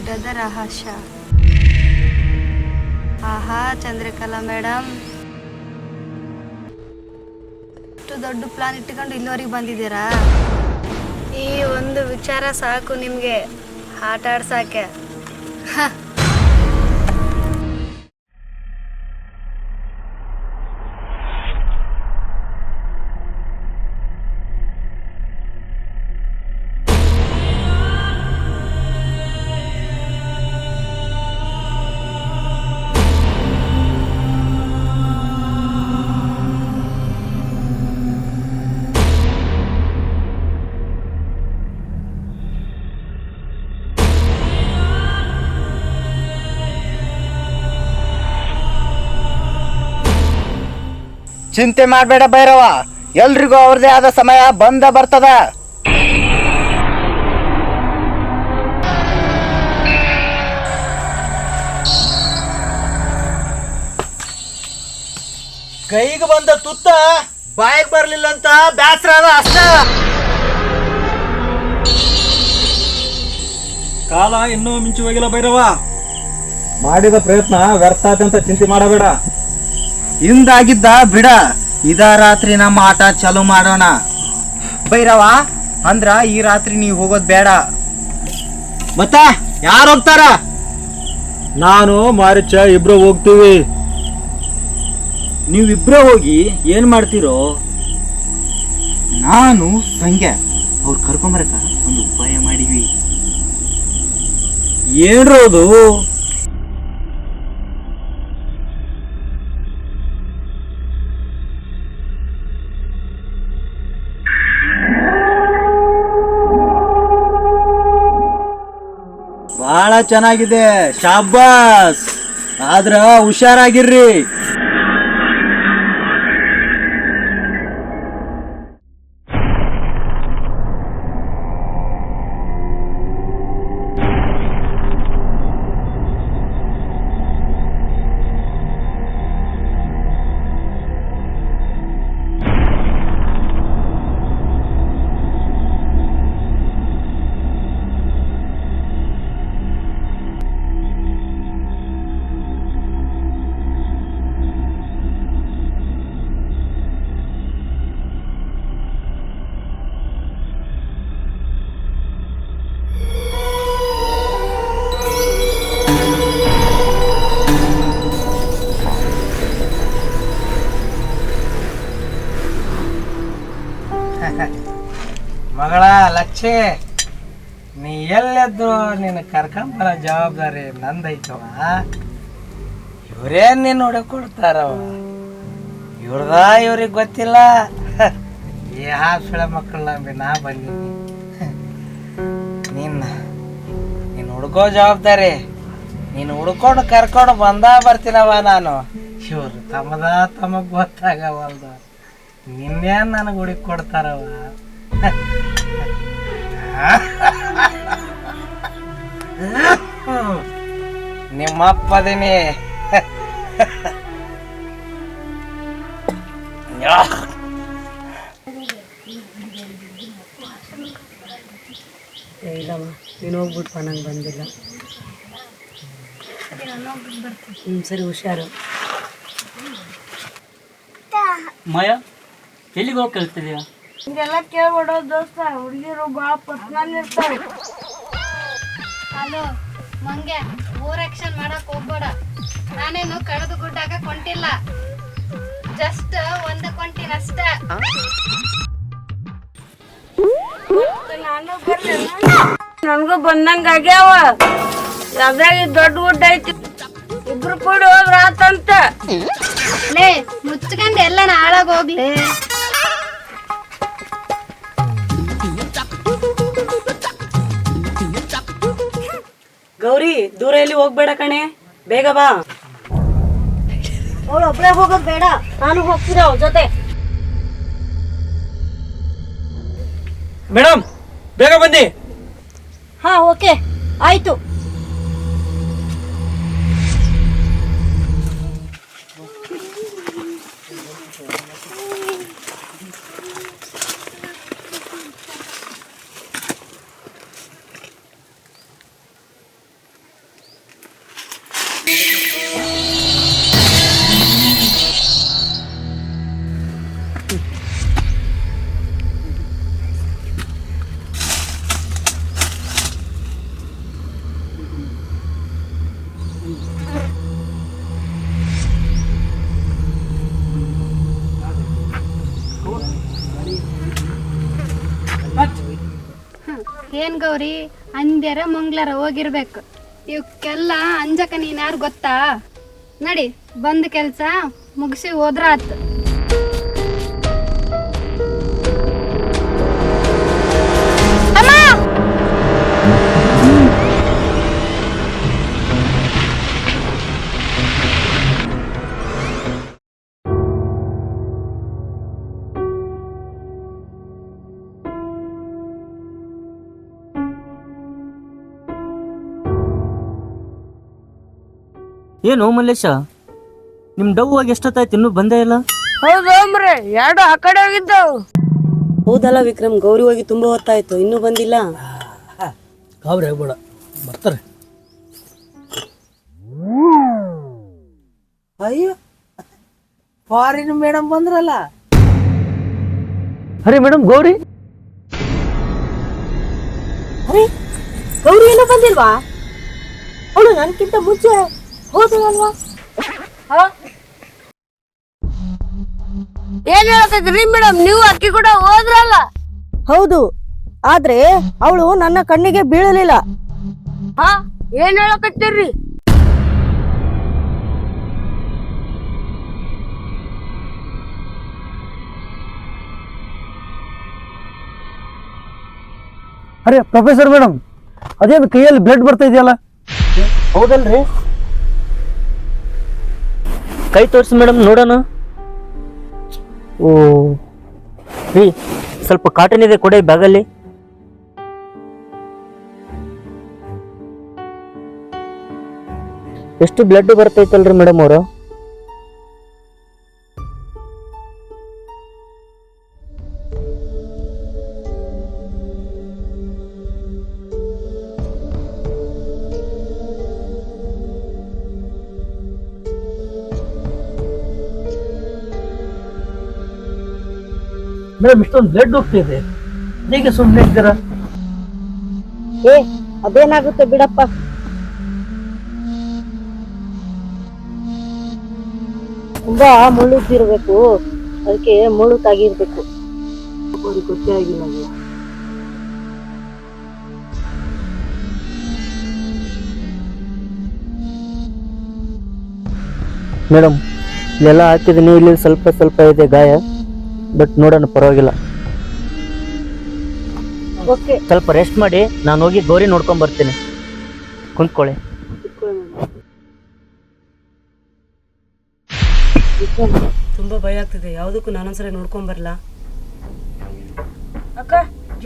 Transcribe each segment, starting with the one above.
ದೂರದ ರಹಸ್ಯ. ಆಹಾ ಚಂದ್ರಕಲಾ ಮೇಡಮ್, ಇಷ್ಟು ದೊಡ್ಡ ಪ್ಲಾನ್ ಇಟ್ಕೊಂಡು ಇಲ್ಲಿವರೆಗೆ ಬಂದಿದ್ದೀರಾ? ಈ ಒಂದು ವಿಚಾರ ಸಾಕು ನಿಮಗೆ ಆಟ ಆಡ್ಸಕ್ಕೆ. ಚಿಂತೆ ಮಾಡಬೇಡ ಭೈರವ, ಎಲ್ರಿಗೂ ಅವ್ರದೇ ಆದ ಸಮಯ ಬಂದ ಬರ್ತದ. ಕೈಗೆ ಬಂದ ತುತ್ತ ಬಾಯಿಗೆ ಬರ್ಲಿಲ್ಲ ಅಂತ ಬ್ಯಾಸರ ಅದ ಅಷ್ಟ. ಕಾಲ ಇನ್ನೂ ಮಿಂಚು ಹೋಗಿಲ್ಲ ಭೈರವ. ಮಾಡಿದ ಪ್ರಯತ್ನ ವ್ಯರ್ಥ ಅಂತ ಚಿಂತೆ ಮಾಡಬೇಡ. ಹಿಂದಾಗಿದ್ದ ಬಿಡ, ಇದ ರಾತ್ರಿ ನಮ್ಮ ಆಟ ಚಾಲು ಮಾಡೋಣ. ಭೈರವ ಅಂದ್ರ ಈ ರಾತ್ರಿ ನೀವು ಹೋಗೋದ್ ಬೇಡ. ಮತ್ತ ಯಾರು ಹೋಗ್ತಾರ? ನಾನು ಮಾರಿಚ ಇಬ್ರು ಹೋಗ್ತೀವಿ. ನೀವಿಬ್ರೇ ಹೋಗಿ ಏನ್ ಮಾಡ್ತೀರೋ? ನಾನು ಸಂಖ್ಯೆ ಅವ್ರು ಕರ್ಕೊಂಬರಕ ಒಂದು ಉಪಾಯ ಮಾಡಿವಿ. ಏನ್ರೋದು? ಬಹಳ ಚೆನ್ನಾಗಿದೆ, ಶಾಬಾಸ್. ಆದ್ರ ಹುಷಾರಾಗಿರ್ರಿ. ಮಗಳ ಲಕ್ಷೆ, ನೀ ಎಲ್ಲೆದ್ರು ನಿನ್ನ ಕರ್ಕೊಂಬರೋ ಜವಾಬ್ದಾರಿ ನಂದೈತವ. ಇವ್ರೇನ್ ನೀನು ಹುಡುಕೊಡ್ತಾರವ, ಇವ್ರದ ಇವ್ರಿಗೆ ಗೊತ್ತಿಲ್ಲ. ಈ ಹಾಸ್ಪಿಳ ಮಕ್ಕಳು ನಂಬಿ ನಾ ಬಂದೀನಿ. ನೀನು ಹುಡ್ಕೋ ಜವಾಬ್ದಾರಿ ನೀನು ಹುಡ್ಕೊಂಡು ಕರ್ಕೊಂಡು ಬರ್ತೀನವ ನಾನು. ಇವ್ರು ತಮಗ್ ಗೊತ್ತಾಗವಲ್ದ, ನಿನ್ನೇನ್ ನನಗೆ ಹುಡುಕಿ ಕೊಡ್ತಾರವ. ನಿಮ್ಮಪ್ಪದೀನಿ. ಇಲ್ಲಮ್ಮ, ನೀನು ಹೋಗ್ಬಿಟ್ಟು ನಂಗೆ ಬಂದಿಲ್ಲ. ಸರಿ, ಹುಷಾರು. ಮಾಯ, ಎಲ್ಲಿಗೆ ಹೋಗಿ ಕಳಿಸ್ತಿದ್ಯಾ? ಹಿಂಗೆಲ್ಲ ಕೇಳ್ಬಿಡೋ ದೋಸ್ತ, ಹುಡುಗಿರು ಭಾಳ ಪರ್ಸನಲ್ ಇರ್ತಾರೆ. ಹಲೋ ಮಂಗೆ, ಓವರ್ ಆಕ್ಷನ್ ಮಾಡಕ್ ಹೋಗ್ಬೇಡ. ನಾನೇನು ಕಳೆದು ಗುಡ್ಡಾಗ ಕೊಂಟಿಲ್ಲ, ಜಸ್ಟ್ ಒಂದು ಕೊಂಟಿನ ಅಷ್ಟ. ನನಗೂ ಬಂದಂಗ ಆಗ್ಯಾವ. ಅದ್ರಾಗ ದೊಡ್ಡ ಗುಡ್ಡ ಐತಿ, ಇಬ್ರು ಕೂಡಿ ಹೋದ್ರ ಆತಂತ. ಲೇ ಮುಚ್ಕೊಂಡು ಎಲ್ಲ ಹಾಳಾಗ ಹೋಗ್ಲಿ. ಗೌರಿ, ದೂರ ಎಲ್ಲಿ ಹೋಗ್ಬೇಡ ಕಣೆ, ಬೇಗ ಬಾ. ಅವಳು ಒಬ್ಳೆ ಹೋಗೋದ್ ಬೇಡ, ನಾನು ಹೋಗ್ತೀರ ಅವ್ರ ಜೊತೆ. ಮೇಡಮ್, ಬೇಗ ಬನ್ನಿ. ಹಾ, ಓಕೆ, ಆಯ್ತು. ಏನ್ ಗೌರಿ ಅಂದ್ಯಾರ ಮಂಗ್ಲಾರ ಹೋಗಿರ್ಬೇಕು. ಇವಕ್ಕೆಲ್ಲ ಅಂಜಕ ನೀನ್ ಯಾರು ಗೊತ್ತಾ? ನಡಿ ಬಂದ ಕೆಲ್ಸ ಮುಗಿಸಿ ಹೋದ್ರ ಆತು. ಏನು ಮಲ್ಲೇಶ, ನಿಮ್ ಡವ್ ಆಗಿ ಎಷ್ಟೊತ್ತಾಯ್ತು ಇನ್ನೂ ಬಂದೇ ಇಲ್ಲ? ಹೌದು ಅಂಬ್ರೆ, ಎರಡು ಆ ಕಡೆ ಹೋಗಿದ್ದವು. ಹೌದಲ್ಲ ವಿಕ್ರಮ್, ಗೌರಿ ಹೋಗಿ ತುಂಬಾ ಹೊತ್ತಾಯ್ತು, ಇನ್ನೂ ಬಂದಿಲ್ಲ. ಗಾಬರಿ ಆಗ್ಬೇಡ, ಬರ್ತಾರೆ. ಅಯ್ಯೋ, ಫಾರಿನ್ ಮೇಡಮ್ ಬಂದ್ರಲ್ಲ. ಅರೆ ಮೇಡಮ್, ಗೌರಿ ಗೌರಿ ಏನೋ ಬಂದಿಲ್ವಾ? ಅವಳು ನನ್ಕಿಂತ ಮುಂಚೆ ಹೋದಲ್ವಾ? ಏನ್ ಹೇಳಕತ್ರಿ ಮೇಡಮ್, ನೀವು ಅಕ್ಕಿ ಕೂಡ ಹೋದ್ರಲ್ಲ? ಹೌದು, ಆದ್ರೆ ಅವಳು ನನ್ನ ಕಣ್ಣಿಗೆ ಬೀಳಲಿಲ್ಲ. ಹಾ, ಏನ್ ಹೇಳಕತ್ತೀರ್ರಿ? ಅರೆ ಪ್ರೊಫೆಸರ್ ಮೇಡಮ್, ಅದೇನು ಕೈಯಲ್ಲಿ ಬ್ಲಡ್ ಬರ್ತಾ ಇದೆಯಲ್ಲ? ಹೌದಲ್ರಿ, ಕೈ ತೋರಿಸಿ ಮೇಡಮ್ ನೋಡೋಣ. ಓ ರೀ, ಸ್ವಲ್ಪ ಕಾಟನ್ ಇದೆ ಕೊಡಿ ಬ್ಯಾಗಲ್ಲಿ. ಎಷ್ಟು ಬ್ಲಡ್ ಬರ್ತೈತಲ್ರಿ ಮೇಡಮ್ ಅವರು? ಮೇಡಮ್, ಇಷ್ಟೊಂದು ಬ್ಲಡ್ ಹೋಗ್ತಿದೆ, ಹೇಗೆ ಸುಮ್ಮನೆ ಇದ್ದೀರಾ? ಏ, ಅದೇನಾಗುತ್ತೆ ಬಿಡಪ್ಪ. ತುಂಬಾ ಮುಳ್ಳುತ್ತಿರ್ಬೇಕು, ಅದಕ್ಕೆ ಮುಳ್ಳು ತಾಗಿರ್ಬೇಕು. ಗೊತ್ತೇ ಆಗಿಲ್ಲ. ಮೇಡಮ್, ಇಲ್ಲೆಲ್ಲ ಹಾಕಿದ್ದೀನಿ, ಇಲ್ಲಿ ಸ್ವಲ್ಪ ಸ್ವಲ್ಪ ಇದೆ ಗಾಯ, ಬಟ್ ನೋಡೋಣ ಪರವಾಗಿಲ್ಲ. ಓಕೆ, ಸ್ವಲ್ಪ ರೆಸ್ಟ್ ಮಾಡಿ, ನಾನು ಹೋಗಿ ಗೌರಿ ನೋಡ್ಕೊಂಡ್ ಬರ್ತೀನಿ. ಕುಂತ್ಕೊಳ್ಳಿ. ತುಂಬಾ ಭಯ ಆಗ್ತಿದೆ, ಯಾವ್ದಕ್ಕೂ ನಾನೊಂದ್ಸಲ ನೋಡ್ಕೊಂಡ್ ಬರ್ಲಾ? ಅಕ್ಕ,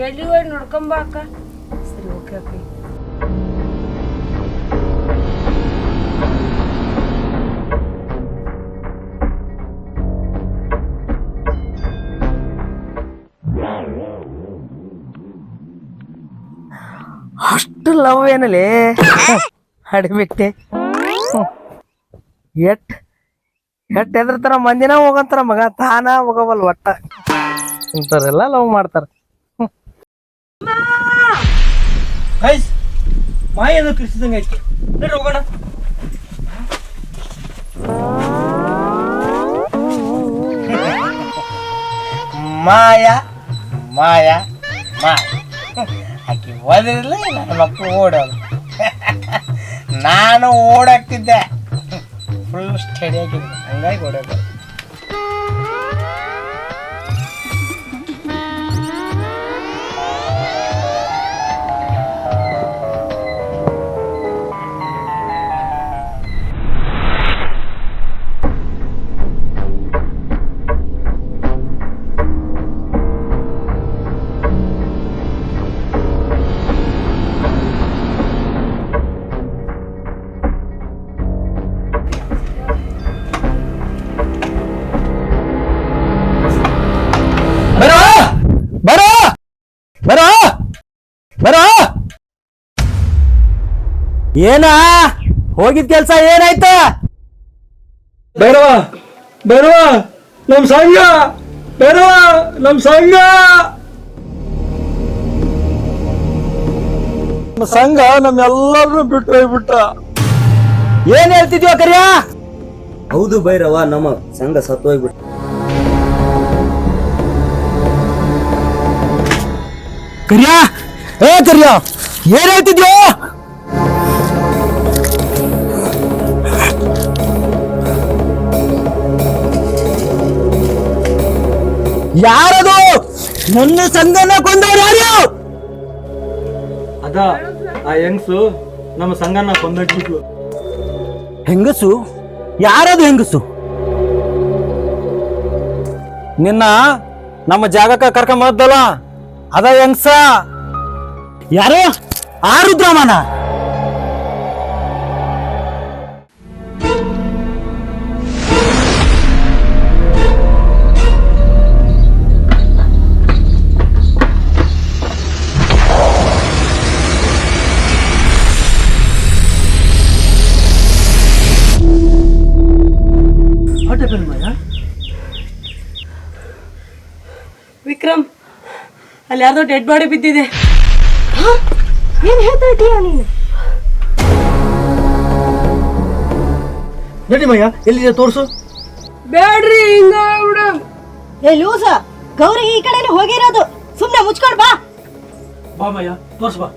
ಜಲ್ದಿ ಹೋಗಿ ನೋಡ್ಕೊಂಬ ಅಕ್ಕ. ಸರಿ, ಓಕೆ ಓಕೆ. ಅಷ್ಟು ಲವ್ ಏನಲ್ಲಿ ಅಡಿಬಿಟ್ಟೆ. ಎಟ್ ಎದ್ರತಾರ ಮಂದಿನ ಹೋಗಂತಾರ, ಮಗ ತಾನ ಹೋಗವಲ್ ಒಟ್ಟ. ಇಂಥವ್ರೆಲ್ಲ ಲವ್ ಮಾಡ್ತಾರ. ಮಾಯದ ಕೃಷ್ಣದಂಗ ಆಯ್ತು, ಹೋಗೋಣ. ಮಾಯ ಮಾಯ ಮಾಯ ಆಕಿ ಓದಿರಲಿಲ್ಲ, ನನ್ನ ಮಕ್ಕಳು ಓಡೋದು. ನಾನು ಓಡಾಕ್ತಿದ್ದೆ, ಫುಲ್ ಸ್ಟಡಿ ಆಗಿದ್ದೆ, ಹಂಗಾಗಿ ಓಡೋದು. ಏನ ಹೋಗಿದ್ ಕೆಲ್ಸ ಏನಾಯ್ತ? ಭೈರವ ಭೈರವ, ನಮ್ ಸಂಘ ಭೈರವ, ನಮ್ ಸಂಘ ನಮ್ಮೆಲ್ಲರೂ ಬಿಟ್ಟು ಹೋಗ್ಬಿಟ್ಟ. ಏನ್ ಹೇಳ್ತಿದ್ಯೋ ಕರಿಯ? ಹೌದು ಭೈರವ, ನಮ್ಮ ಸಂಘ ಸತ್ತೋಗ್ಬಿಟ್ಟು. ಕರಿಯ ಏ ಕರಿಯ ಏನ್ ಹೇಳ್ತಿದ್ಯೋ? ಯಾರದು ನನ್ನ ಸಂಗನ ಕೊಂದವ್ರು ಯಾರು? ಅದ ಆ ಹೆಂಗ್ಸು ನಮ್ಮ ಸಂಘನ ಕೊಂದಕ್ಕಿದ್ಲು. ಹೆಂಗಸು? ಯಾರದು ಹೆಂಗಸು? ನಿನ್ನ ನಮ್ಮ ಜಾಗಕ್ಕ ಕರ್ಕೊಂಬದ್ದಲ್ಲ ಅದ ಹೆಂಗ್ಸ. ಯಾರು? ಆ ರುದ್ರಮನ? ವಿಕ್ರಮ್, ಅಲ್ಲಿ ಯಾರ್ದೋ ಡೆಡ್ ಬಾಡಿ ಬಿದ್ದಿದೆ. ಏನ್ ಹೇಳ್ತಾ ಇದೀಯ ನೀನು? ನಡಿ ಮಯ್ಯ, ಎಲ್ಲಿದೆ ತೋರ್ಸು. ಬೇಡ್ರಿ, ಹಿಂಗ ಏ ಲೂಸ, ಗೌರಿ ಈ ಕಡೆನೆ ಹೋಗಿರೋದು. ಸುಮ್ನೆ ಮುಚ್ಕೊಂಡ್ ಬಾ. ಬಾ ಮಯ್ಯ ತೋರ್ಸ್ ಬಾ.